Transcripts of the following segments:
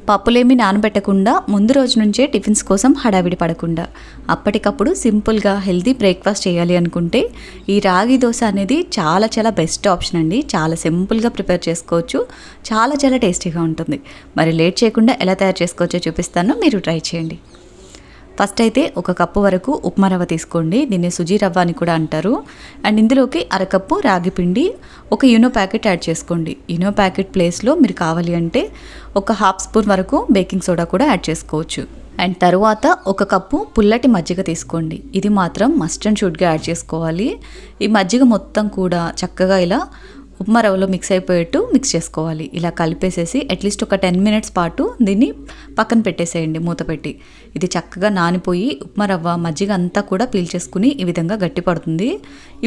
పప్పులేమి నానబెట్టకుండా ముందు రోజు నుంచే టిఫిన్స్ కోసం హడావిడి పడకుండా అప్పటికప్పుడు సింపుల్గా హెల్తీ బ్రేక్ఫాస్ట్ చేయాలి అనుకుంటే ఈ రాగి దోశ అనేది చాలా చాలా బెస్ట్ ఆప్షన్ అండి. చాలా సింపుల్గా ప్రిపేర్ చేసుకోవచ్చు, చాలా చాలా టేస్టీగా ఉంటుంది. మరి లేట్ చేయకుండా ఎలా తయారు చేసుకోవచ్చో చూపిస్తాను, మీరు ట్రై చేయండి. ఫస్ట్ అయితే 1 కప్పు వరకు ఉప్మా రవ్వ తీసుకోండి. దీన్ని సుజీ రవ్వ అని కూడా అంటారు. అండ్ ఇందులోకి 1/2 కప్పు రాగి పిండి, 1 యూనో ప్యాకెట్ యాడ్ చేసుకోండి. యూనో ప్యాకెట్ ప్లేస్లో మీరు కావాలి అంటే 1/2 స్పూన్ వరకు బేకింగ్ సోడా కూడా యాడ్ చేసుకోవచ్చు. అండ్ తర్వాత 1 కప్పు పుల్లటి మజ్జిగ తీసుకోండి. ఇది మాత్రం మస్ట్ అండ్ షుడ్గా యాడ్ చేసుకోవాలి. ఈ మజ్జిగ మొత్తం కూడా చక్కగా ఇలా ఉప్మా రవ్వలో మిక్స్ అయిపోయేట్టు మిక్స్ చేసుకోవాలి. ఇలా కలిపేసేసి అట్లీస్ట్ ఒక 10 మినిట్స్ పాటు దీన్ని పక్కన పెట్టేసేయండి మూత పెట్టి. ఇది చక్కగా నానిపోయి ఉప్మా రవ్వ మజ్జిగ అంతా కూడా పీల్చేసుకుని ఈ విధంగా గట్టి పడుతుంది.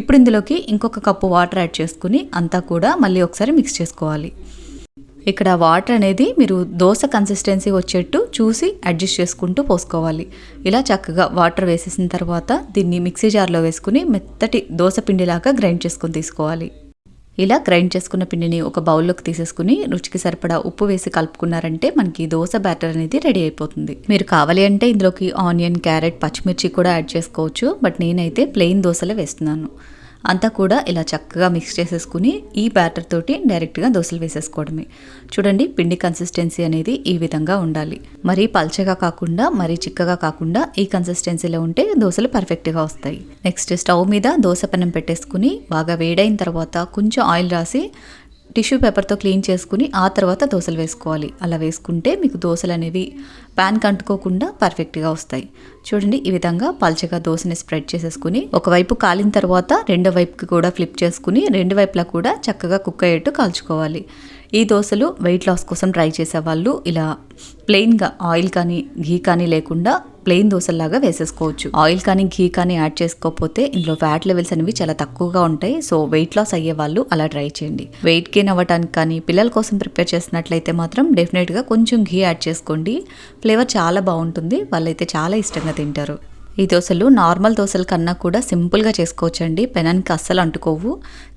ఇప్పుడు ఇందులోకి ఇంకొక కప్పు వాటర్ యాడ్ చేసుకుని అంతా కూడా మళ్ళీ ఒకసారి మిక్స్ చేసుకోవాలి. ఇక్కడ వాటర్ అనేది మీరు దోశ కన్సిస్టెన్సీ వచ్చేట్టు చూసి అడ్జస్ట్ చేసుకుంటూ పోసుకోవాలి. ఇలా చక్కగా వాటర్ వేసేసిన తర్వాత దీన్ని మిక్సీ జార్లో వేసుకుని మెత్తటి దోశ పిండిలాగా గ్రైండ్ చేసుకొని తీసుకోవాలి. ఇలా గ్రైండ్ చేసుకున్న పిండిని ఒక బౌల్లోకి తీసేసుకుని రుచికి సరిపడా ఉప్పు వేసి కలుపుకున్నారంటే మనకి దోశ బ్యాటర్ అనేది రెడీ అయిపోతుంది. మీరు కావాలి అంటే ఇందులోకి ఆనియన్, క్యారెట్, పచ్చిమిర్చి కూడా యాడ్ చేసుకోవచ్చు. బట్ నేనైతే ప్లెయిన్ దోశలే వేస్తున్నాను. అంతా కూడా ఇలా చక్కగా మిక్స్ చేసేసుకుని ఈ బ్యాటర్ తోటి డైరెక్ట్గా దోశలు వేసేసుకోవడమే. చూడండి, పిండి కన్సిస్టెన్సీ అనేది ఈ విధంగా ఉండాలి. మరీ పల్చగా కాకుండా మరీ చిక్కగా కాకుండా ఈ కన్సిస్టెన్సీలో ఉంటే దోశలు పర్ఫెక్ట్గా వస్తాయి. నెక్స్ట్ స్టవ్ మీద దోశ పెనం పెట్టేసుకుని బాగా వేడైన తర్వాత కొంచెం ఆయిల్ రాసి టిష్యూ పేపర్తో క్లీన్ చేసుకుని ఆ తర్వాత దోశలు వేసుకోవాలి. అలా వేసుకుంటే మీకు దోశలు అనేవి ప్యాన్కి అంటుకోకుండా పర్ఫెక్ట్గా వస్తాయి. చూడండి, ఈ విధంగా పల్చగా దోశని స్ప్రెడ్ చేసేసుకుని ఒకవైపు కాలిన తర్వాత రెండో వైపుకి కూడా ఫ్లిప్ చేసుకుని రెండు వైపులా కూడా చక్కగా కుక్ అయ్యేట్టు కాల్చుకోవాలి. ఈ దోశలు వెయిట్ లాస్ కోసం ట్రై చేసేవాళ్ళు ఇలా ప్లెయిన్గా ఆయిల్ కానీ ఘీ కానీ లేకుండా ప్లెయిన్ దోశల్లాగా వేసేసుకోవచ్చు. ఆయిల్ కానీ ఘీ కానీ యాడ్ చేసుకోకపోతే ఇందులో ఫ్యాట్ లెవెల్స్ అనేవి చాలా తక్కువగా ఉంటాయి. సో వెయిట్ లాస్ అయ్యే వాళ్ళు అలా ట్రై చేయండి. వెయిట్ గెయిన్ అవ్వడానికి కానీ పిల్లల కోసం ప్రిపేర్ చేసినట్లయితే మాత్రం డెఫినెట్గా కొంచెం ఘీ యాడ్ చేసుకోండి. ఫ్లేవర్ చాలా బాగుంటుంది, వాళ్ళైతే చాలా ఇష్టంగా తింటారు. ఈ దోశలు నార్మల్ దోశల కన్నా కూడా సింపుల్గా చేసుకోవచ్చండి. పెనానికి అస్సలు అంటుకోవు,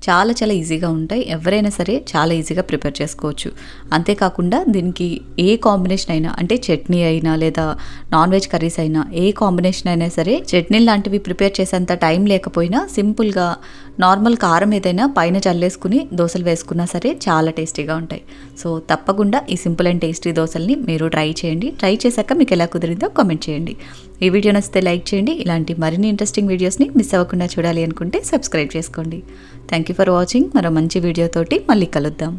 చాలా చాలా ఈజీగా ఉంటాయి. ఎవరైనా సరే చాలా ఈజీగా ప్రిపేర్ చేసుకోవచ్చు. అంతేకాకుండా దీనికి ఏ కాంబినేషన్ అయినా, అంటే చట్నీ అయినా లేదా నాన్ వెజ్ కర్రీస్ అయినా ఏ కాంబినేషన్ అయినా సరే, చట్నీ లాంటివి ప్రిపేర్ చేసేంత టైం లేకపోయినా సింపుల్గా నార్మల్ కారం ఏదైనా పైన చల్లేసుకుని దోశలు వేసుకున్నా సరే చాలా టేస్టీగా ఉంటాయి. సో తప్పకుండా ఈ సింపుల్ అండ్ టేస్టీ దోశల్ని మీరు ట్రై చేయండి. ట్రై చేశాక మీకు ఎలా కుదిరిందో కామెంట్ చేయండి. ఈ వీడియో నచ్చితే లైక్ చేయండి. ఇలాంటి మరిన్ని ఇంట్రెస్టింగ్ వీడియోస్ని మిస్ అవ్వకుండా చూడాలి అనుకుంటే సబ్స్క్రైబ్ చేసుకోండి. Thank you for watching. మరో మంచి వీడియోతోటి మళ్ళీ కలుద్దాం.